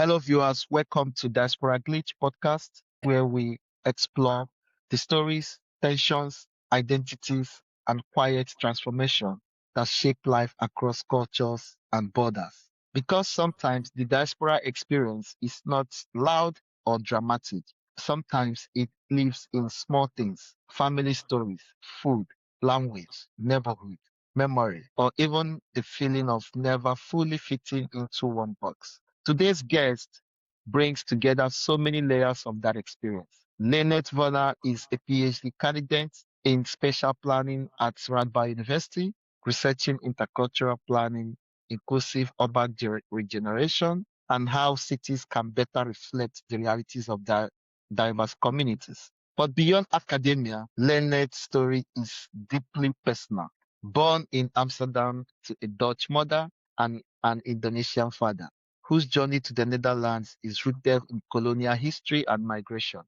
Hello, viewers. Welcome to Diaspora Glitch Podcast, where we explore the stories, tensions, identities, and quiet transformation that shape life across cultures and borders. Because sometimes the diaspora experience is not loud or dramatic. Sometimes it lives in small things, family stories, food, language, neighborhood, memory, or even the feeling of never fully fitting into one box. Today's guest brings together so many layers of that experience. Lennert Werner is a PhD candidate in spatial planning at Radboud University, researching intercultural planning, inclusive urban regeneration, and how cities can better reflect the realities of their diverse communities. But beyond academia, Lennert's story is deeply personal. Born in Amsterdam to a Dutch mother and an Indonesian father, whose journey to the Netherlands is rooted in colonial history and migration.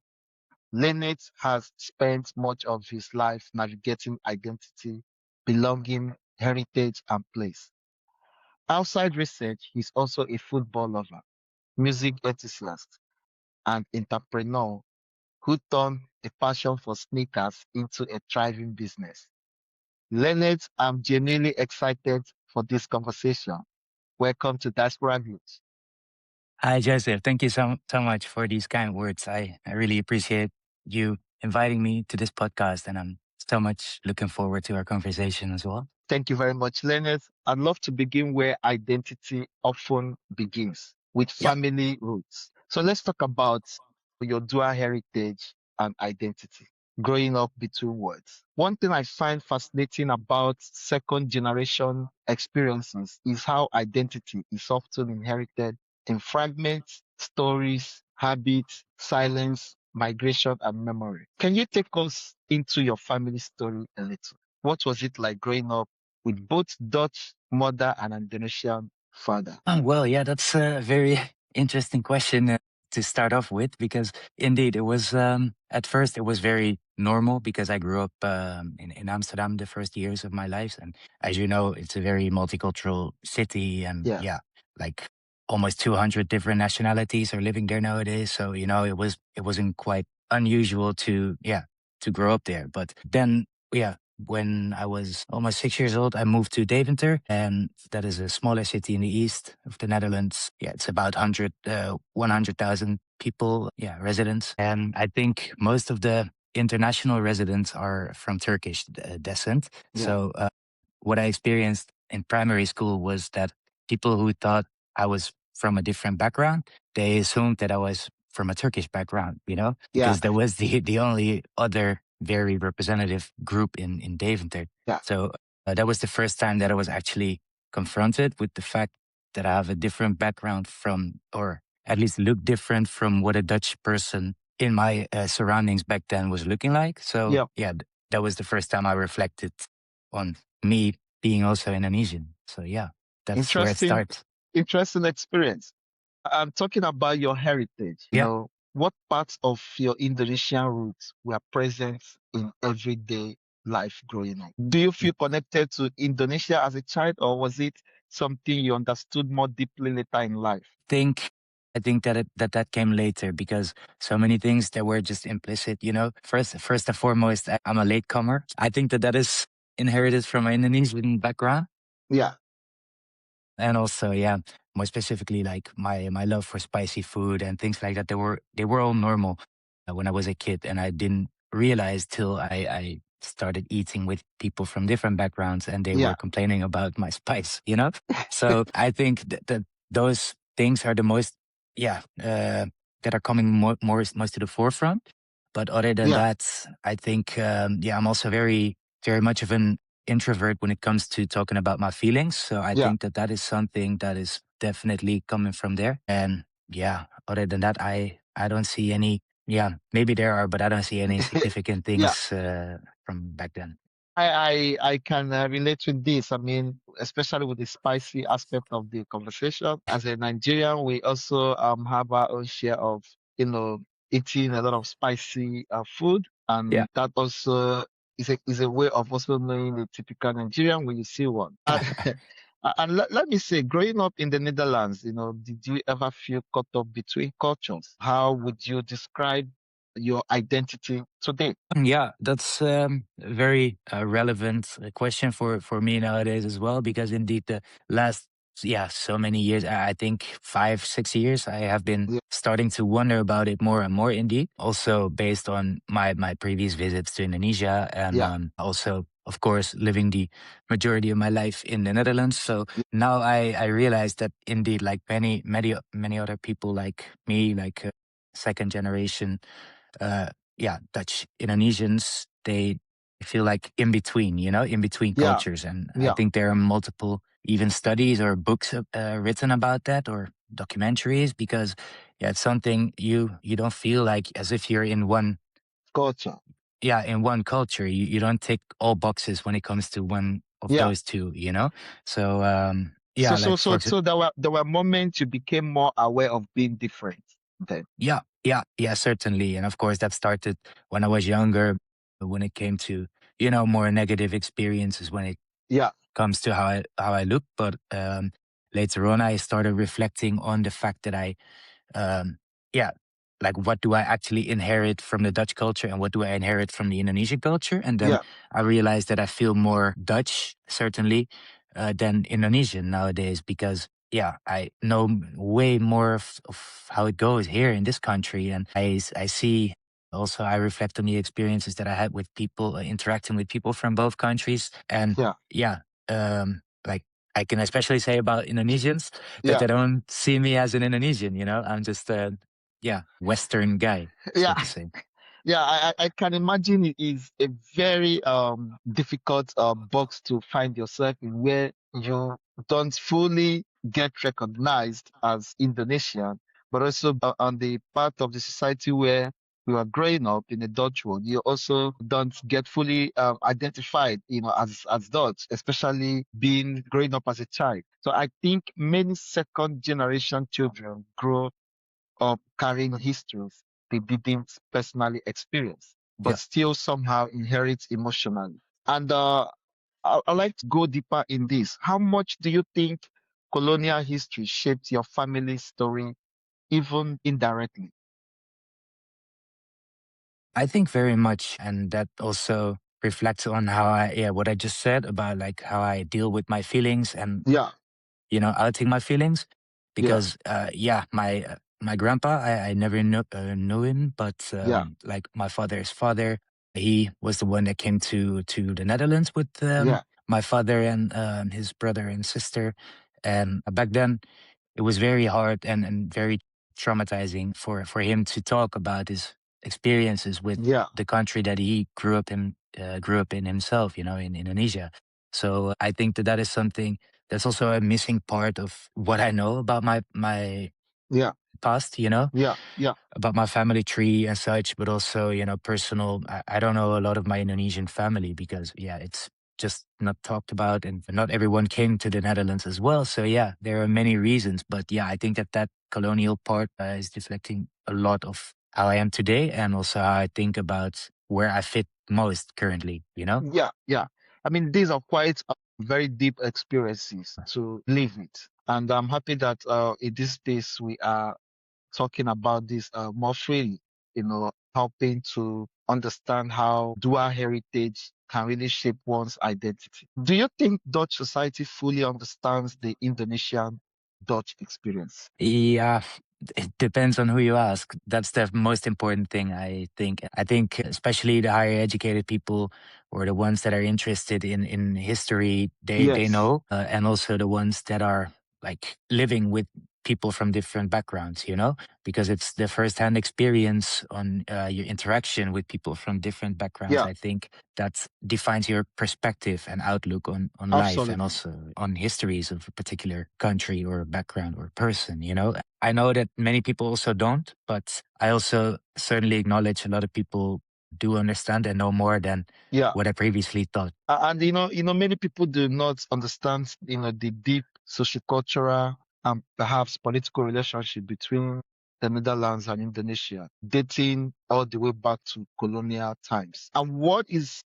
Lennert has spent much of his life navigating identity, belonging, heritage, and place. Outside research, he's also a football lover, music enthusiast, and entrepreneur who turned a passion for sneakers into a thriving business. Lennert, I'm genuinely excited for this conversation. Welcome to Diaspora News. Hi, Joseph. Thank you so much for these kind words. I really appreciate you inviting me to this podcast, and I'm so much looking forward to our conversation as well. Thank you very much, Leonard. I'd love to begin where identity often begins, with Yeah. family roots. So let's talk about your dual heritage and identity, growing up between worlds. One thing I find fascinating about second generation experiences is how identity is often inherited in fragments, stories, habits, silence, migration, and memory. Can you take us into your family story a little? What was it like growing up with both Dutch mother and Indonesian father? Well, yeah, that's a very interesting question to start off with, because indeed it was, at first, it was very normal because I grew up in Amsterdam the first years of my life. And as you know, it's a very multicultural city. And Yeah. yeah, like almost 200 different nationalities are living there nowadays. So, it wasn't quite unusual to grow up there. But then, yeah, when I was almost 6 years old, I moved to Deventer, and that is a smaller city in the east of the Netherlands. Yeah, it's about 100,000 people, yeah, residents. And I think most of the international residents are from Turkish descent. Yeah. So what I experienced in primary school was that people who thought I was from a different background, they assumed that I was from a Turkish background, Yeah. because that was the only other very representative group in Deventer. Yeah. So that was the first time that I was actually confronted with the fact that I have a different background from, or at least look different from what a Dutch person in my surroundings back then was looking like. So Yeah. that was the first time I reflected on me being also Indonesian. So yeah, that's where it Interesting, starts. interesting experience. I'm talking about your heritage. Yeah. What parts of your Indonesian roots were present in everyday life growing up? Do you feel connected to Indonesia as a child, or was it something you understood more deeply later in life? I think that came later, because so many things that were just implicit. First and foremost, I'm a latecomer. I think that is inherited from my Indonesian background, Yeah. and also, yeah, more specifically, like my love for spicy food and things like that. They were all normal when I was a kid, and I didn't realize till I started eating with people from different backgrounds, and they Yeah. were complaining about my spice. So I think that those things are the most, that are coming most to the forefront. But other than Yeah. that, I think, I'm also very, very much of an introvert when it comes to talking about my feelings. So I Yeah. think that is something that is definitely coming from there. And yeah, other than that, I don't see any. Yeah, maybe there are, but I don't see any significant Yeah. things from back then. I can relate with this. I mean, especially with the spicy aspect of the conversation. As a Nigerian, we also have our own share of you know eating a lot of spicy food, Yeah. and that also is a way of also knowing the typical Nigerian when you see one. And let me say, growing up in the Netherlands, did you ever feel caught up between cultures? How would you describe your identity today? Yeah, that's a very relevant question for me nowadays as well, because indeed the last, yeah, so many years, I think 5 6 years, I have been Yeah, starting to wonder about it more and more. Indeed, also based on my previous visits to Indonesia, and yeah, also of course living the majority of my life in the Netherlands. So yeah, now I realize that indeed, like many other people like me, like second generation uh, yeah, Dutch Indonesians, they feel like in between, in between yeah, cultures. And I yeah. think there are multiple even studies or books written about that, or documentaries, because yeah, it's something you don't feel like as if you're in one, Culture. yeah, in one culture. You don't tick all boxes when it comes to one of Yeah. those two. So So yeah, so like so so there were moments you became more aware of being different then. yeah, yeah, yeah, certainly. And of course, that started when I was younger, when it came to, more negative experiences when it Yeah, comes to how I look. But later on, I started reflecting on the fact that um, yeah, like what do I actually inherit from the Dutch culture and what do I inherit from the Indonesian culture? And then yeah, I realized that I feel more Dutch, certainly, than Indonesian nowadays, because yeah, I know way more of how it goes here in this country. And I see also, I reflect on the experiences that I had with people, interacting with people from both countries. And yeah, yeah, like I can especially say about Indonesians that yeah, they don't see me as an Indonesian. I'm just a, yeah, Western guy, so yeah. to say. Yeah, I can imagine it is a very difficult box to find yourself in, where you don't fully get recognized as Indonesian, but also on the part of the society where you are growing up in the Dutch world, you also don't get fully identified, as Dutch, especially being growing up as a child. So I think many second generation children grow up carrying histories they didn't personally experience, but Yeah. still somehow inherit emotionally. And I'd like to go deeper in this. How much do you think colonial history shaped your family's story, even indirectly? I think very much. And that also reflects on how yeah, what I just said about like how I deal with my feelings and Yeah, outing my feelings, yeah, because yeah, my grandpa, I never knew him, but yeah, like my father's father, he was the one that came to the Netherlands with yeah, my father and his brother and sister. And back then it was very hard and very traumatizing for him to talk about his experiences with yeah, the country that he grew up in himself, in Indonesia. So I think that is something that's also a missing part of what I know about my yeah, past, yeah, yeah, about my family tree and such, but also, personal. I don't know a lot of my Indonesian family because, yeah, it's just not talked about, and not everyone came to the Netherlands as well. So, yeah, there are many reasons. But yeah, I think that colonial part is reflecting a lot of how I am today, and also how I think about where I fit most currently. yeah, yeah. I mean, these are quite very deep experiences to live with. And I'm happy that in this space we are talking about this more freely, helping to understand how dual heritage can really shape one's identity. Do you think Dutch society fully understands the Indonesian Dutch experience? Yeah, it depends on who you ask. That's the most important thing, I think. I think especially the higher educated people, or the ones that are interested in history, they Yes. know, and also the ones that are like living with people from different backgrounds, because it's the firsthand experience on your interaction with people from different backgrounds. Yeah, I think that defines your perspective and outlook on life, and absolutely. also on histories of a particular country or background or person. I know that many people also don't, but I also certainly acknowledge a lot of people do understand and know more than Yeah. what I previously thought. And many people do not understand, the deep sociocultural and perhaps political relationship between the Netherlands and Indonesia, dating all the way back to colonial times. And what is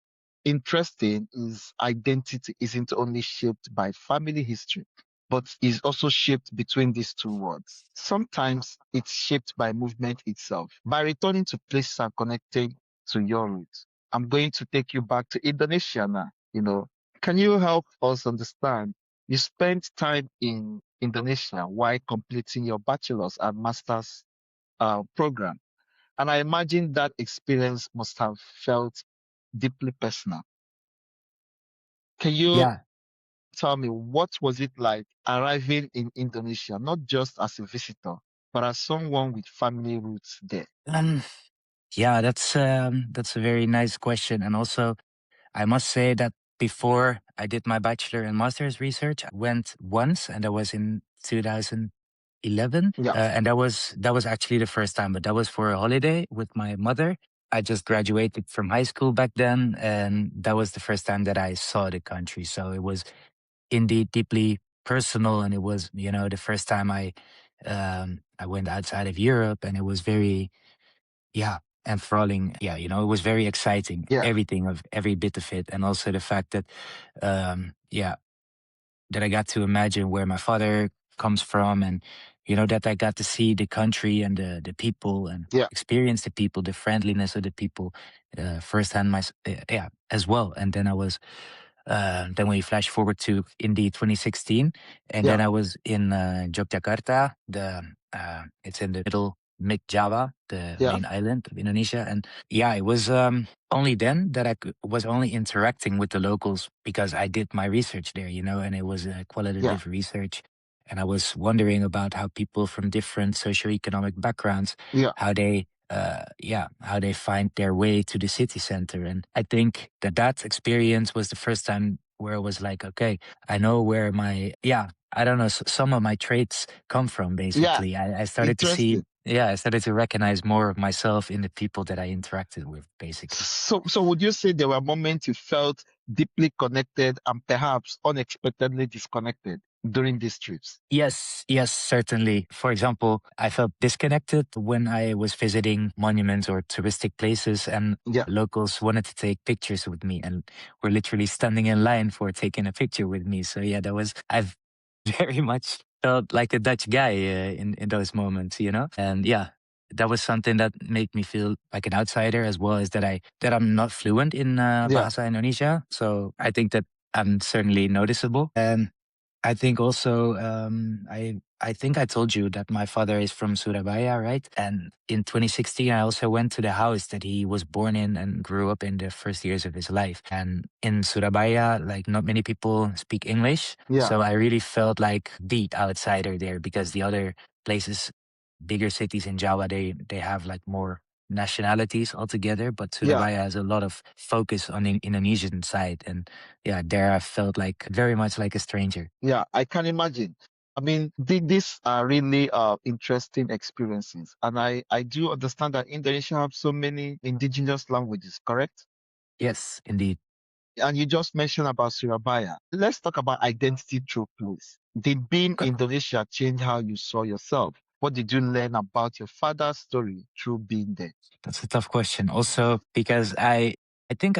interesting is identity isn't only shaped by family history, but is also shaped between these two worlds. Sometimes it's shaped by movement itself. By returning to places and connecting to your roots, I'm going to take you back to Indonesia now. Can you help us understand? You spent time in Indonesia while completing your bachelor's and master's program. And I imagine that experience must have felt deeply personal. Can you Yeah. tell me what was it like arriving in Indonesia, not just as a visitor, but as someone with family roots there? Um, yeah, that's a very nice question. And also I must say that before I did my bachelor and master's research, I went once, and that was in 2011, Yeah, and that was actually the first time, but that was for a holiday with my mother. I just graduated from high school back then, and that was the first time that I saw the country. So it was indeed deeply personal, and it was the first time I went outside of Europe, and it was very yeah, enthralling. Yeah, it was very exciting. yeah, Everything of every bit of it, and also the fact that, yeah, that I got to imagine where my father comes from, and that I got to see the country and the people and yeah, experience the people, the friendliness of the people, firsthand. Yeah, as well. And then then we flash forward to indeed 2016, and yeah, then I was in Yogyakarta. It's in the middle mid Java, the yeah, main island of Indonesia, and yeah, it was only then that was only interacting with the locals because I did my research there, and it was a yeah, qualitative research, and I was wondering about how people from different socioeconomic backgrounds, yeah, how they how they find their way to the city center. And I think that experience was the first time where it was like, okay, I know where I don't know, some of my traits come from, yeah. basically. I started to see, Interesting. I started to recognize more of myself in the people that I interacted with, basically. So would you say there were moments you felt deeply connected and perhaps unexpectedly disconnected during these trips? Yes, yes, certainly. For example, I felt disconnected when I was visiting monuments or touristic places, and Yeah, locals wanted to take pictures with me and were literally standing in line for taking a picture with me. So yeah, I've very much felt like a Dutch guy in those moments, And yeah, that was something that made me feel like an outsider, as well as that I'm not fluent in yeah, Bahasa Indonesia. So I think that I'm certainly noticeable. And I think also, I think I told you that my father is from Surabaya, right? And in 2016, I also went to the house that he was born in and grew up in the first years of his life. And in Surabaya, like, not many people speak English, yeah, so I really felt like the outsider there, because the other places, bigger cities in Java, they have like more nationalities altogether, but yeah. Surabaya has a lot of focus on the Indonesian side, and yeah, there I felt like very much like a stranger. Yeah, I can imagine. I mean, these are really interesting experiences. And I do understand that Indonesia have so many indigenous languages, correct? Yes, indeed. And you just mentioned about Surabaya. Let's talk about identity through place. Did being Okay. Indonesia change how you saw yourself? What did you learn about your father's story through being there? That's a tough question. Also, because I think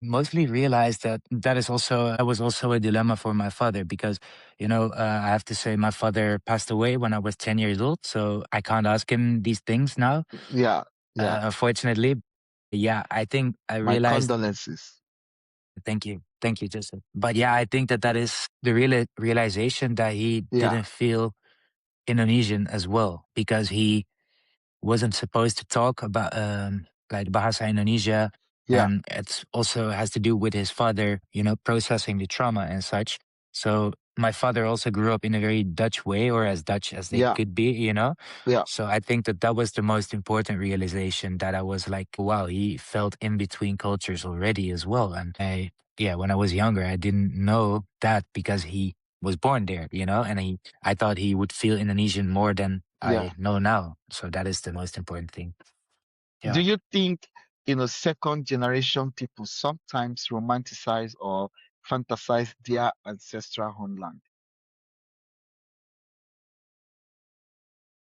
mostly realized that was also a dilemma for my father, because I have to say my father passed away when I was 10 years old, so I can't ask him these things now. Yeah, yeah. Unfortunately, yeah, I think I My realized. condolences. Thank you, Joseph. But yeah, I think that is the realization that he Yeah, didn't feel Indonesian as well, because he wasn't supposed to talk about like Bahasa Indonesia, yeah, and it's also has to do with his father, processing the trauma and such. So my father also grew up in a very Dutch way, or as Dutch as they yeah, could be. yeah. So I think that was the most important realization, that I was like, wow, he felt in between cultures already as well. And yeah, when I was younger, I didn't know that because he was born there, and I thought he would feel Indonesian more than Yeah. I know now. So that is the most important thing. Do Yeah. you think, second generation people sometimes romanticize or fantasize their ancestral homeland?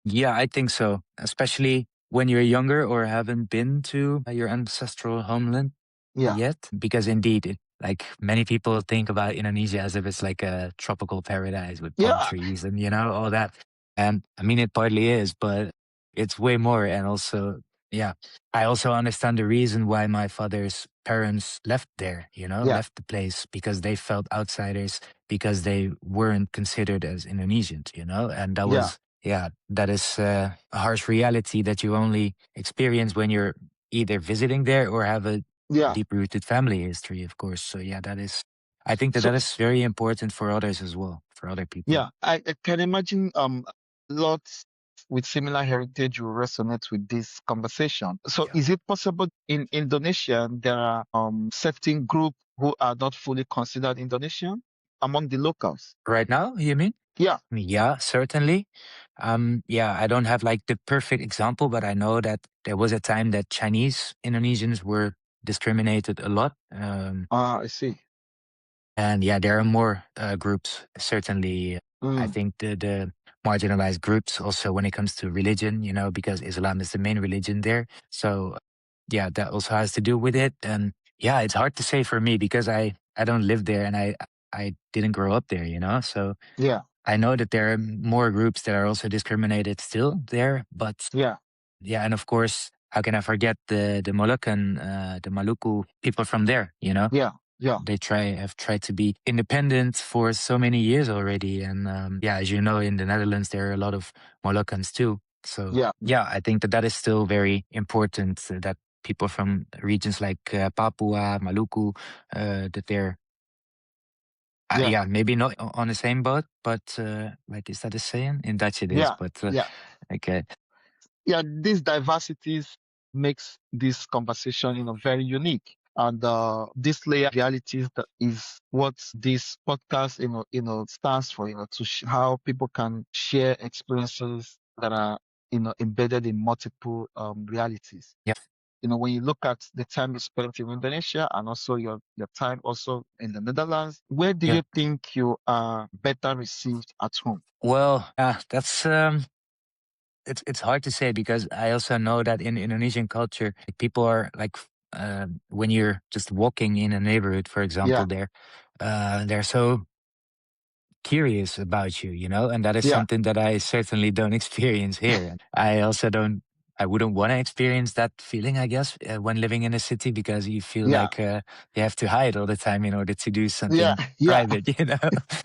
Yeah, I think so. Especially when you're younger or haven't been to your ancestral homeland. Yeah. yet, because indeed, like many people think about Indonesia as if it's like a tropical paradise with palm Yeah. trees and all that. And I mean, it partly is, but it's way more. And also, yeah, I also understand the reason why my father's parents left there, Yeah. left the place, because they felt outsiders, because they weren't considered as Indonesians, and that Yeah. was, yeah, that is a harsh reality that you only experience when you're either visiting there or have a Yeah. deep rooted family history, of course. So yeah, that is, I think that So that is very important for others as well, for other people. yeah, I can imagine lots with similar heritage will resonate with this conversation. So Yeah. is it possible in Indonesia there are certain group who are not fully considered Indonesian among the locals? Right now, you mean? Yeah. Yeah, certainly. Yeah, I don't have like the perfect example, but I know that there was a time that Chinese Indonesians were discriminated a lot. Ah, I see. And yeah, there are more groups, certainly. I Mm, think the marginalized groups also when it comes to religion, because Islam is the main religion there. So yeah, that also has to do with it. And yeah, it's hard to say for me because I don't live there and I didn't grow up there, So yeah. I know that there are more groups that are also discriminated still there, but Yeah. yeah, and of course, how can I forget the Moluccan, the Maluku people from there? Yeah. Yeah. They have tried to be independent for so many years already, and yeah, as you know, in the Netherlands there are a lot of Moluccans too. So Yeah. yeah, I think that that is still very important that people from regions like Papua, Maluku, that they're Yeah. yeah, maybe not on the same boat, but like is that a saying? In Dutch it is, Yeah. but Yeah. okay. Yeah, these diversities makes this conversation, very unique. And this layer of realities that is what this podcast, stands for, to how people can share experiences that are, embedded in multiple realities. Yeah, When you look at the time you spent in Indonesia and also your time also in the Netherlands, where do yeah. you think you are better received at home? Well, that's it's hard to say because I also know that in Indonesian culture, people are like when you're just walking in a neighborhood, for example, Yeah, they're so curious about you, and that is yeah, something that I certainly don't experience here. I also don't. I wouldn't want to experience that feeling, I guess, when living in a city because you feel yeah, like you have to hide all the time in order to do yeah, something yeah, private,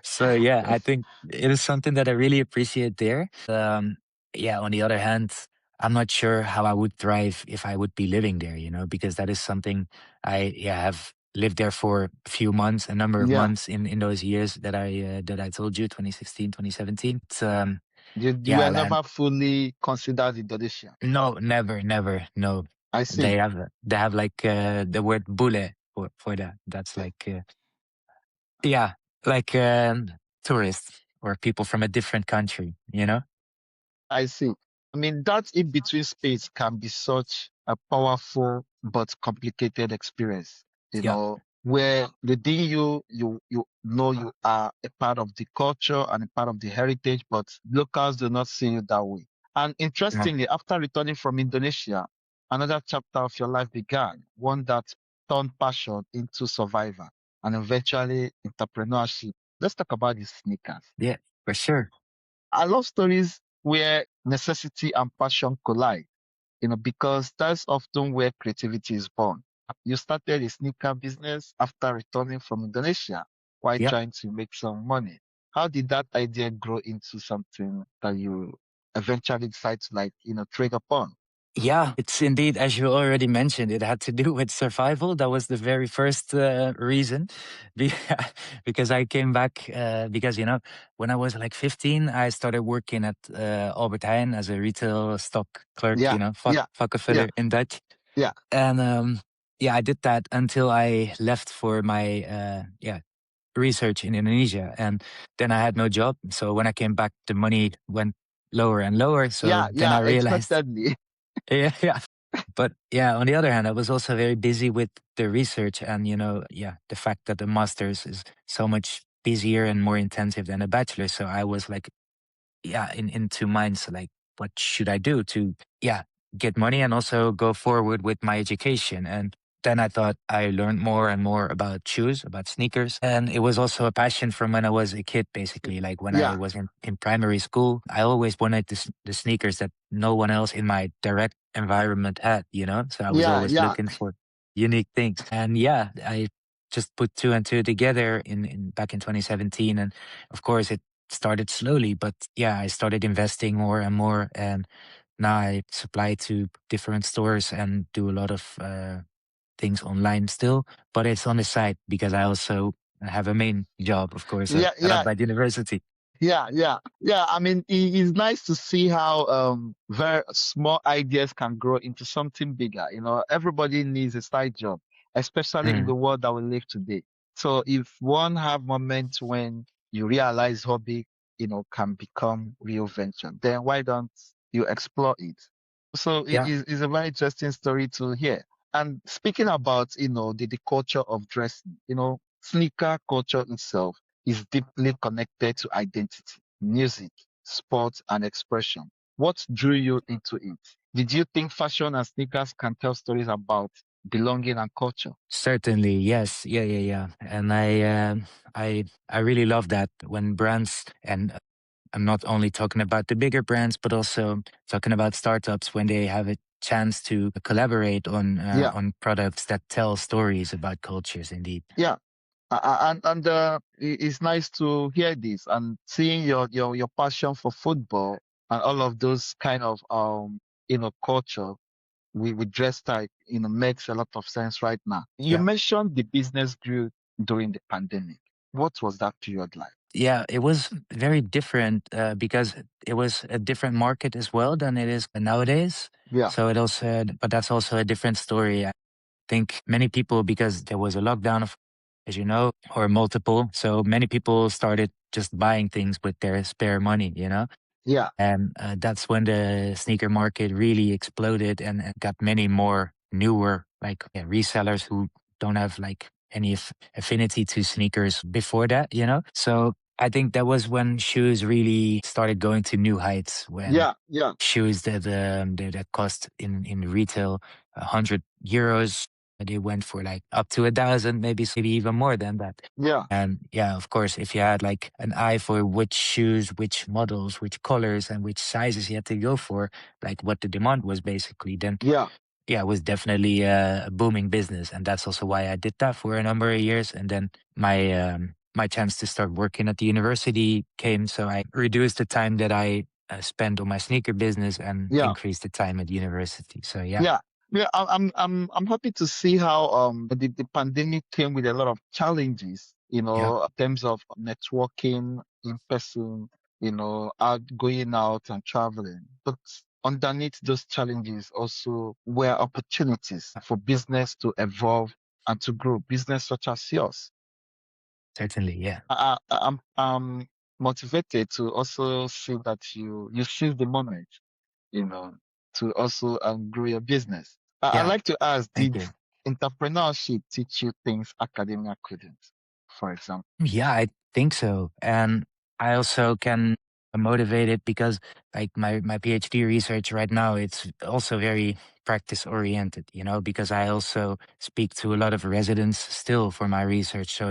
So yeah, I think it is something that I really appreciate there. Yeah, on the other hand, I'm not sure how I would thrive if I would be living there, because that is something I have lived there for a few months, a number of yeah. months in those years that I told you, 2016, 2017. You Yeah, were and never fully considered Indonesia. no, never, never, no. I see. They have like the word bule for that. That's like yeah, like tourists or people from a different country. I see. I mean, that in between space can be such a powerful but complicated experience, Yeah, where within you know you are a part of the culture and a part of the heritage, but locals do not see you that way. And yeah, interestingly, after returning from Indonesia, another chapter of your life began, one that turned passion into survival and eventually entrepreneurship. Let's talk about the sneakers. yeah, for sure. I love stories where necessity and passion collide, because that's often where creativity is born. You started a sneaker business after returning from Indonesia while Yeah. trying to make some money. How did that idea grow into something that you eventually decide to trade upon? Yeah, it's indeed, as you already mentioned, it had to do with survival. That was the very first reason. Be- because I came back, because, when I was like 15, I started working at Albert Heijn as a retail stock clerk, Yeah, yeah, yeah, vakkenvuller in Dutch. yeah, And yeah, I did that until I left for my research in Indonesia. And then I had no job. So when I came back, the money went lower and lower. So yeah, then I yeah, realized, expectedly. yeah, yeah. But yeah, on the other hand, I was also very busy with the research and, yeah, the fact that the master's is so much busier and more intensive than a bachelor. So I was like, yeah, in two minds, like, what should I do to, yeah, get money and also go forward with my education? And then I thought I learned more and more about shoes, about sneakers. And it was also a passion from when I was a kid, basically. Like when I Yeah, was in primary school, I always wanted the sneakers that no one else in my direct environment had, you know? So I was yeah, always yeah, looking for unique things. And yeah, I just put two and two together in back in 2017. And of course, it started slowly, but yeah, I started investing more and more. And now I supply to different stores and do a lot of things online still, but it's on the side because I also have a main job, of course, yeah, at yeah. Radboud University. Yeah, yeah, yeah. I mean, it's nice to see how very small ideas can grow into something bigger. You know, everybody needs a side job, especially in Mm. the world that we live today. So if one have moments when you realize hobby, can become real venture, then why don't you explore it? So Yeah, it's a very interesting story to hear. And speaking about, the culture of dressing, sneaker culture itself is deeply connected to identity, music, sports, and expression. What drew you into it? Did you think fashion and sneakers can tell stories about belonging and culture? certainly. Yes. Yeah, yeah, yeah. And I really love that when brands, and I'm not only talking about the bigger brands, but also talking about startups when they have a chance to collaborate Yeah, on products that tell stories about cultures. Indeed. yeah. It's nice to hear this and seeing your passion for football and all of those kind of culture with dress type, makes a lot of sense right now. You Yeah. mentioned the business grew during the pandemic. What was that period like? Yeah, it was very different because it was a different market as well than it is nowadays. Yeah, So it also, but that's also a different story. I think many people, because there was a lockdown, of, as you know, or multiple, so many people started just buying things with their spare money, you know? yeah, And that's when the sneaker market really exploded and got many more newer like yeah, resellers who don't have like any affinity to sneakers before that, you know? So I think that was when shoes really started going to new heights when yeah, yeah, shoes that cost in retail €100, they went for like up to 1,000, maybe even more than that. yeah, And yeah, of course, if you had like an eye for which shoes, which models, which colors, and which sizes you had to go for, like what the demand was basically, then yeah, yeah, it was definitely a booming business. And that's also why I did that for a number of years. And then my chance to start working at the university came. So I reduced the time that I spent on my sneaker business and yeah. increased the time at university. So yeah, Yeah, yeah, I'm happy to see how the pandemic came with a lot of challenges, yeah, in terms of networking in person, out going out and traveling. But underneath those challenges also were opportunities for business to evolve and to grow, business such as yours. certainly. Yeah. I'm motivated to also see that you seize the moment, you know, to also grow your business. I'd Yeah. like to ask, Thank did you. entrepreneurship teach you things academia couldn't, for example? Yeah, I think so. And I also can motivate it because like my PhD research right now, it's also very practice oriented, you know, because I also speak to a lot of residents still for my research. So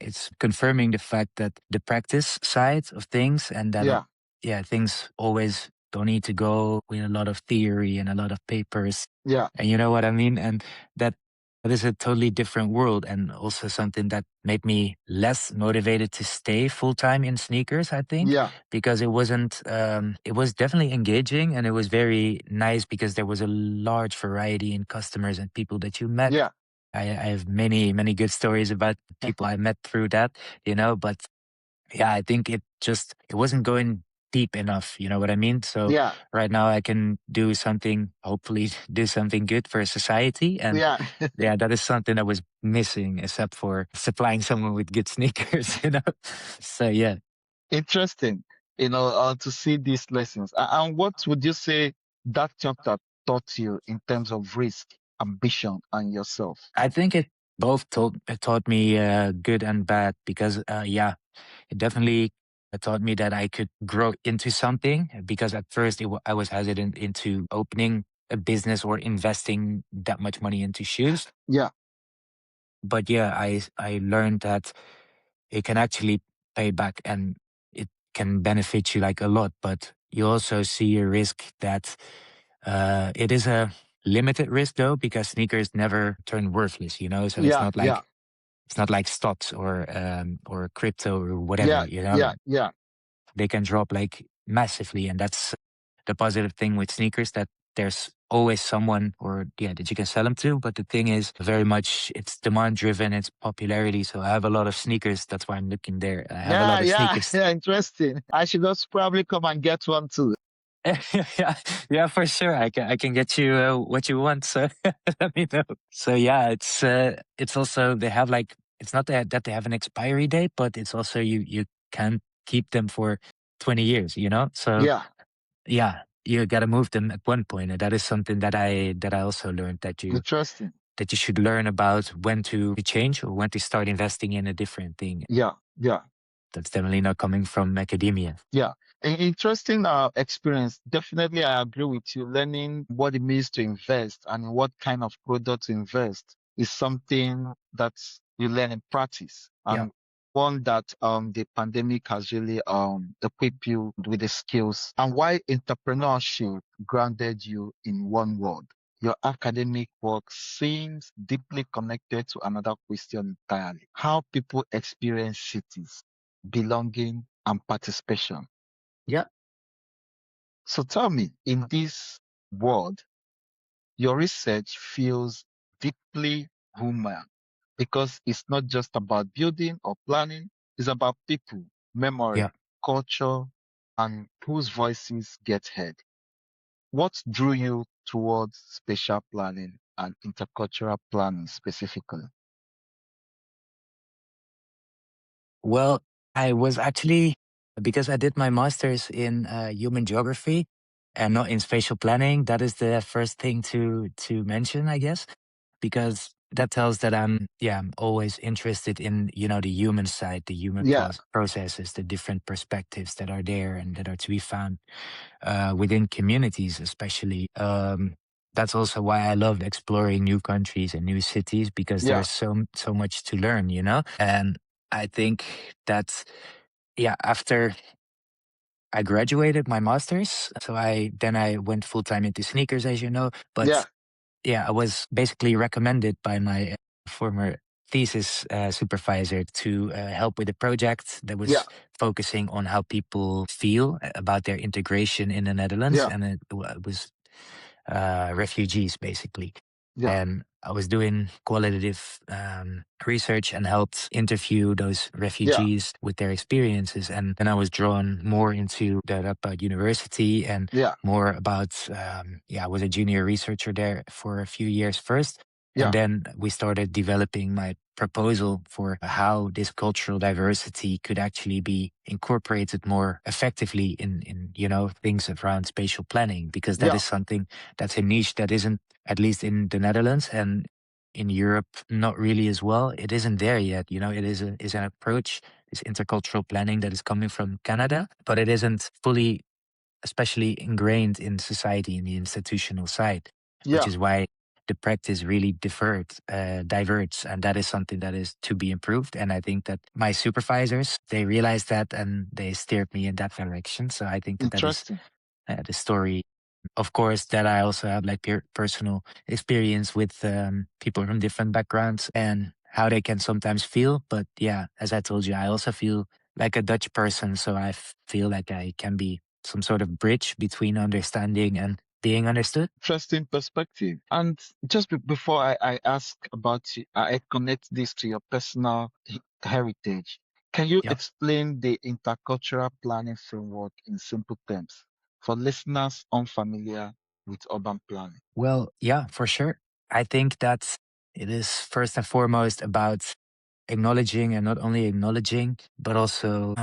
it's confirming the fact that the practice side of things and that Yeah, yeah, things always don't need to go with a lot of theory and a lot of papers. yeah, And you know what I mean? And that that is a totally different world and also something that made me less motivated to stay full time in sneakers, I think, yeah, because it was definitely engaging and it was very nice because there was a large variety in customers and people that you met. yeah, I have many good stories about people I met through that, you know, but yeah, I think it wasn't going deep enough, you know what I mean? So yeah, right now I can do something, hopefully do something good for society. And yeah. yeah, that is something that was missing except for supplying someone with good sneakers, you know? So yeah, Interesting, to see these lessons. And what would you say that chapter taught you in terms of risk, ambition, and yourself? I think it both taught me good and bad because yeah, it definitely taught me that I could grow into something because at first I was hesitant into opening a business or investing that much money into shoes. Yeah. But yeah, I learned that it can actually pay back and it can benefit you like a lot. But you also see a risk that it is a limited risk though, because sneakers never turn worthless, you know. So Yeah. Yeah. it's not like stocks or crypto or whatever, Yeah. you know. Yeah. Yeah. They can drop like massively, and that's the positive thing with sneakers, that there's always someone or yeah that you can sell them to. But the thing is, very much it's demand driven, it's popularity. So I have a lot of sneakers. That's why I'm looking there. I have a Yeah. lot of Yeah. sneakers. Yeah. Interesting. I should just probably come and get one too. Yeah, yeah, for sure. I can get you what you want. So let me know. So yeah, it's also they have like, it's not that they have an expiry date, but it's also you can keep them for 20 years. You know, so Yeah. yeah, you got to move them at one point, and that is something that I also learned, Interesting. that you should learn about when to change or when to start investing in a different thing. Yeah. Yeah. That's definitely not coming from academia. Yeah. An interesting experience. Definitely, I agree with you. Learning what it means to invest and in what kind of product to invest is something that you learn in practice, Yeah. and one that the pandemic has really equipped you with the skills, and why entrepreneurship grounded you in one word. Your academic work seems deeply connected to another question entirely: how people experience cities, belonging, and participation. Yeah. So tell me, in this world, your research feels deeply human because it's not just about building or planning, it's about people, Yeah. memory, culture, and whose voices get heard. What drew you towards spatial planning and intercultural planning specifically? Well, I was actually, because I did my master's in human geography and not in spatial planning. That is the first thing to mention, I guess, because that tells that I'm always interested in, the human side, the human Yeah, processes, the different perspectives that are there and that are to be found within communities, especially. That's also why I love exploring new countries and new cities, because yeah, there's so much to learn, And I think that, yeah, after I graduated my master's, so I went full time into sneakers, as you know. yeah, But yeah, I was basically recommended by my former thesis supervisor to help with a project that yeah, was focusing on how people feel about their integration in the Netherlands, yeah, and it was refugees basically. yeah, And I was doing qualitative research and helped interview those yeah, refugees with their experiences. And then I was drawn more into the Radboud University and yeah, more about, I was a junior researcher there for a few years first. And yeah, then we started developing my proposal for how this cultural diversity could actually be incorporated more effectively in things around spatial planning, because that yeah, is something that's a niche that isn't, at least in the Netherlands and in Europe, not really as well. It isn't there yet. It is an approach, this intercultural planning that is coming from Canada, but it isn't fully, especially ingrained in society in the institutional side, which yeah. is why the practice really diverts, and that is something that is to be improved. And I think that my supervisors, they realized that and they steered me in that direction. So I think that is Interesting. the story. Of course, that I also have like personal experience with people from different backgrounds and how they can sometimes feel. But yeah, as I told you, I also feel like a Dutch person. So I feel like I can be some sort of bridge between understanding and being understood. Interesting perspective. And just before I ask about you, I connect this to your personal heritage. Can you Yeah. explain the intercultural planning framework in simple terms for listeners unfamiliar with urban planning? Well, yeah, for sure. I think that it is first and foremost about acknowledging, and not only acknowledging, but also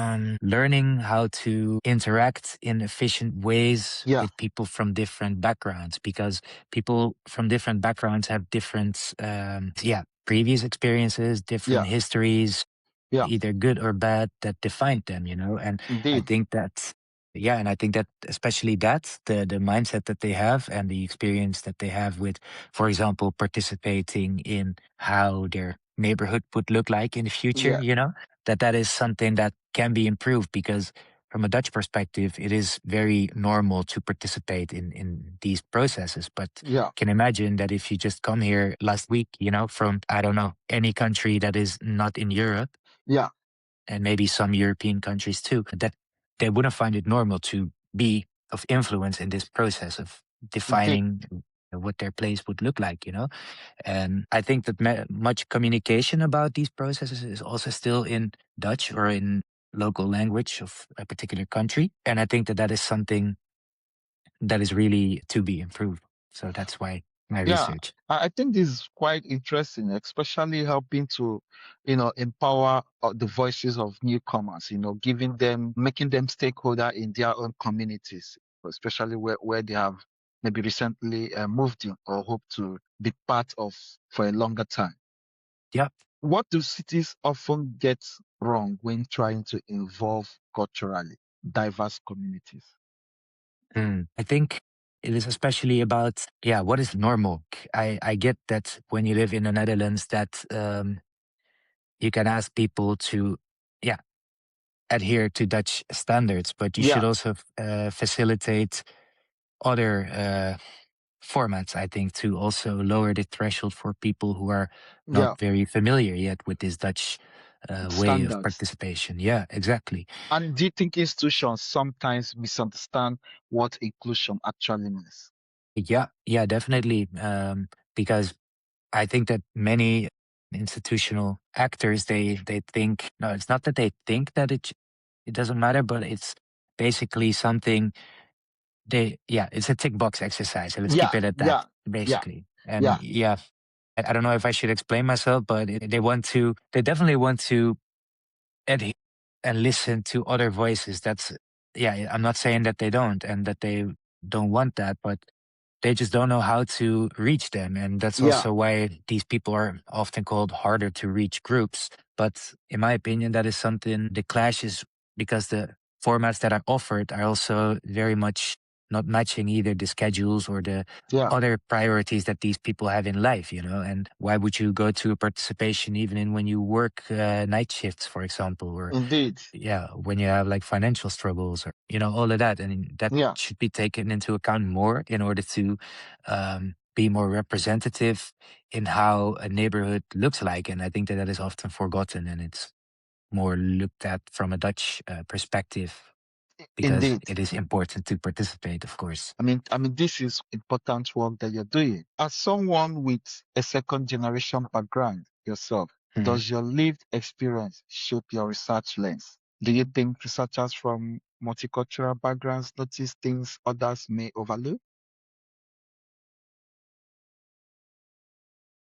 learning how to interact in efficient ways Yeah, with people from different backgrounds, because people from different backgrounds have different, previous experiences, different yeah, histories, yeah, either good or bad, that defined them, And I indeed. think that, Yeah, and I think that especially that the mindset that they have and the experience that they have with, for example, participating in how their neighborhood would look like in the future, Yeah, that is something that can be improved because from a Dutch perspective, it is very normal to participate in these processes. But yeah, can imagine that if you just come here last week, from I don't know, any country that is not in Europe yeah, and maybe some European countries too, that they wouldn't find it normal to be of influence in this process of indeed. defining what their place would look like. And I think that much communication about these processes is also still in Dutch or in local language of a particular country. And I think that that is something that is really to be improved. So that's why my Yeah, research. I think this is quite interesting, especially helping to, empower the voices of newcomers, making them stakeholder in their own communities, especially where they have maybe recently moved in or hope to be part of for a longer time. Yeah. What do cities often get wrong when trying to involve culturally diverse communities? I think it is especially about, yeah, what is normal. I get that when you live in the Netherlands that you can ask people to, yeah, adhere to Dutch standards, but you Yeah, should also facilitate other formats, I think, to also lower the threshold for people who are not yeah, very familiar yet with this Dutch way of standards. participation. Yeah, exactly. And do you think institutions sometimes misunderstand what inclusion actually means? Yeah, definitely. Because I think that many institutional actors they think no, it's not that they think that it doesn't matter, but it's basically something it's a tick box exercise. So let's keep Yeah, it at that, yeah, yeah, basically. And yeah, yeah, I don't know if I should explain myself, but they definitely want to adhere and listen to other voices. Yeah, I'm not saying that they don't and that they don't want that, but they just don't know how to reach them. And that's yeah, also why these people are often called harder to reach groups. But in my opinion, that is something the clashes because the formats that are offered are also very much not matching either the schedules or the yeah, other priorities that these people have in life. And why would you go to a participation even in when you work night shifts, for example, or indeed. yeah, when you have like financial struggles or all of that, and that Yeah, should be taken into account more in order to be more representative in how a neighborhood looks like. And I think that that is often forgotten, and it's more looked at from a Dutch perspective because indeed. it is important to participate, of course. I mean, this is important work that you're doing. As someone with a second generation background yourself, Mhm. does your lived experience shape your research lens? Do you think researchers from multicultural backgrounds notice things others may overlook?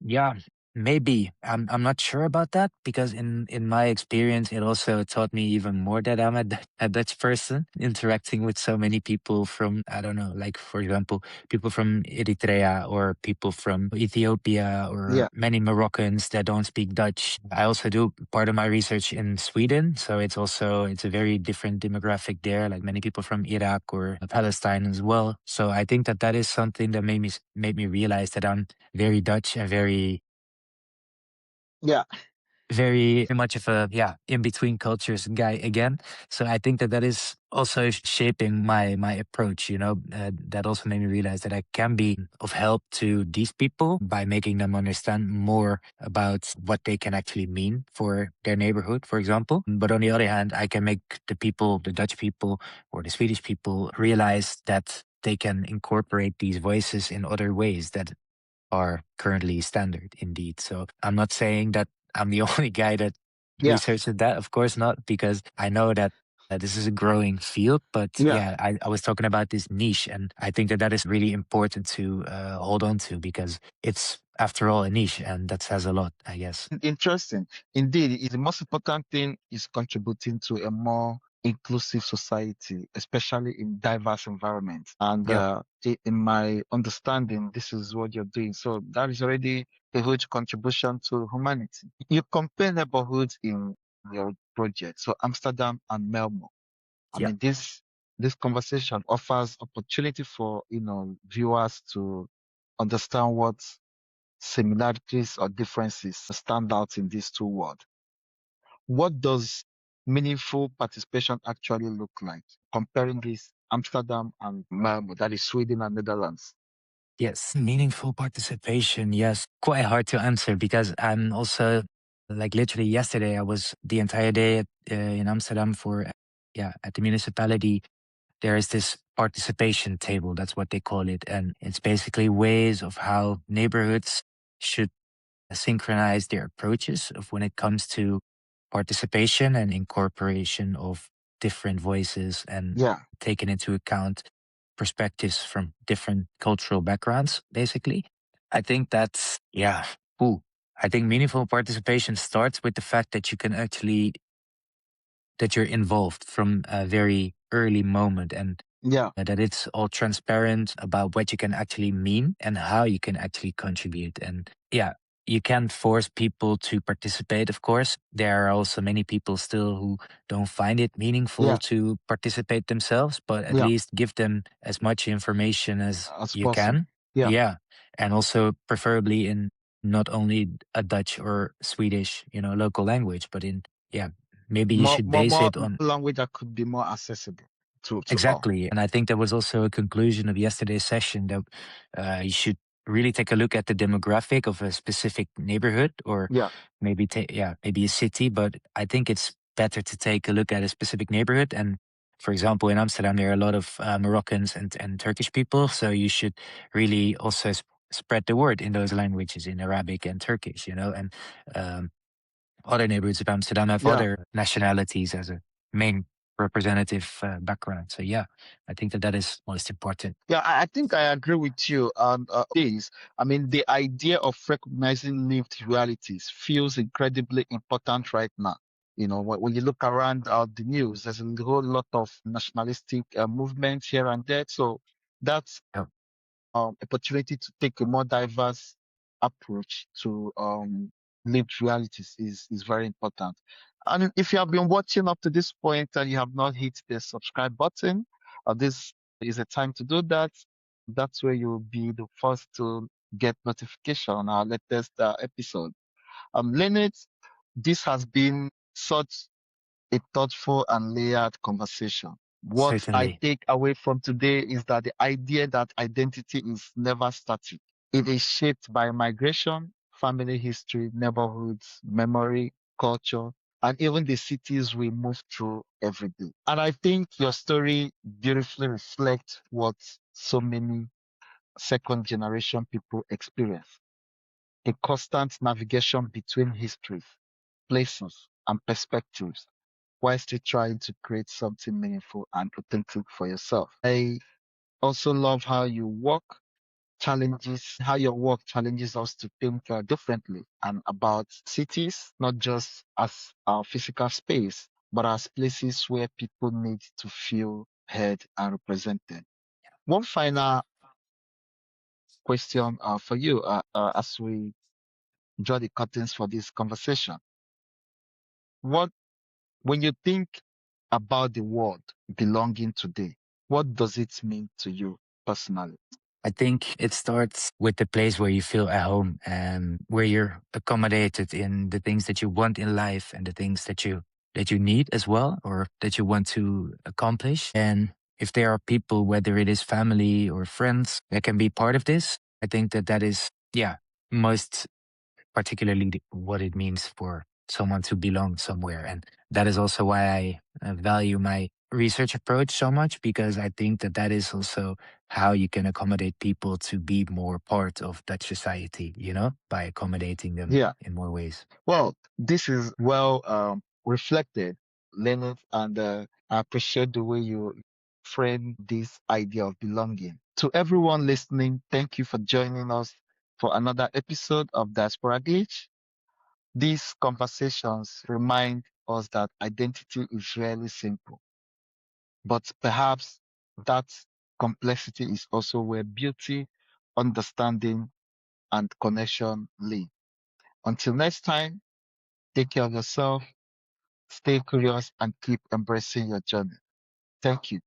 Yeah, maybe. I'm not sure about that because in my experience, it also taught me even more that I'm a Dutch person interacting with so many people from I don't know, like for example, people from Eritrea or people from Ethiopia or Yeah, many Moroccans that don't speak Dutch. I also do part of my research in Sweden, so it's a very different demographic there, like many people from Iraq or Palestine as well. So I think that that is something that made me realize that I'm very Dutch and yeah, very much of a in between cultures guy again. So I think that that is also shaping my approach. That also made me realize that I can be of help to these people by making them understand more about what they can actually mean for their neighborhood, for example. But on the other hand, I can make the Dutch people or the Swedish people realize that they can incorporate these voices in other ways that are currently standard indeed. So I'm not saying that I'm the only guy that yeah, researched that. Of course not, because I know that this is a growing field. But yeah. yeah, I was talking about this niche, and I think that that is really important to hold on to because it's, after all, a niche, and that says a lot, I guess. Interesting. Indeed, the most important thing is contributing to a more inclusive society, especially in diverse environments. And Yep. in my understanding, this is what you're doing. So that is already a huge contribution to humanity. You compare neighborhoods in your project, so Amsterdam and Malmö. I Yep. mean, this this conversation offers opportunity for, viewers to understand what similarities or differences stand out in these two worlds. What does meaningful participation actually look like? Comparing this Amsterdam and Malmö, that is Sweden and Netherlands. Yes, meaningful participation. Yes, quite hard to answer because I'm also like literally yesterday I was the entire day in Amsterdam for yeah at the municipality. There is this participation table. That's what they call it, and it's basically ways of how neighborhoods should synchronize their approaches of when it comes to participation and incorporation of different voices and Yeah, taking into account perspectives from different cultural backgrounds, basically. I think that's, yeah, ooh. I think meaningful participation starts with the fact that you can actually, that you're involved from a very early moment and yeah, that it's all transparent about what you can actually mean and how you can actually contribute. And yeah, you can't force people to participate, of course. There are also many people still who don't find it meaningful yeah, to participate themselves, but at yeah, least give them as much information as as you possible. can. Yeah, Yeah. And also preferably in not only a Dutch or Swedish, local language, but in, yeah, maybe you should base more it on. language that could be more accessible to all. Exactly. And I think that was also a conclusion of yesterday's session that you should really take a look at the demographic of a specific neighborhood or Yeah, maybe, yeah, maybe a city. But I think it's better to take a look at a specific neighborhood. And for example, in Amsterdam, there are a lot of Moroccans and Turkish people. So you should really also spread the word in those languages, in Arabic and Turkish, and um, other neighborhoods of Amsterdam have yeah. other nationalities as a main representative background. So yeah, I think that is most important. Yeah, I think I agree with you on this. I mean, the idea of recognizing lived realities feels incredibly important right now. When you look around the news, there's a whole lot of nationalistic movements here and there. So that's Yeah, opportunity to take a more diverse approach to lived realities is very important. And if you have been watching up to this point and you have not hit the subscribe button, this is a time to do that. That's where you'll be the first to get notification on our latest episode. Lennert, this has been such a thoughtful and layered conversation. What I certainly. take away from today is that the idea that identity is never static. It is shaped by migration, family history, neighborhoods, memory, culture, and even the cities we move through every day. And I think your story beautifully reflects what so many second generation people experience. A constant navigation between histories, places, and perspectives while still trying to create something meaningful and authentic for yourself. I also love how your work challenges us to think differently and about cities, not just as our physical space, but as places where people need to feel heard and represented. One final question for you as we draw the curtains for this conversation. What When you think about the word belonging today, what does it mean to you personally? I think it starts with the place where you feel at home and where you're accommodated in the things that you want in life and the things that you need as well or that you want to accomplish. And if there are people, whether it is family or friends, that can be part of this, I think that is, yeah, most particularly what it means for someone to belong somewhere. And that is also why I value my research approach so much, because I think that is also how you can accommodate people to be more part of Dutch society, by accommodating them Yeah, in more ways. well, this is well reflected, Leonard, and I appreciate the way you frame this idea of belonging. To everyone listening, thank you for joining us for another episode of Diaspora Glitch. These conversations remind us that identity is rarely simple, but perhaps that complexity is also where beauty, understanding, and connection live. Until next time, take care of yourself, stay curious, and keep embracing your journey. Thank you.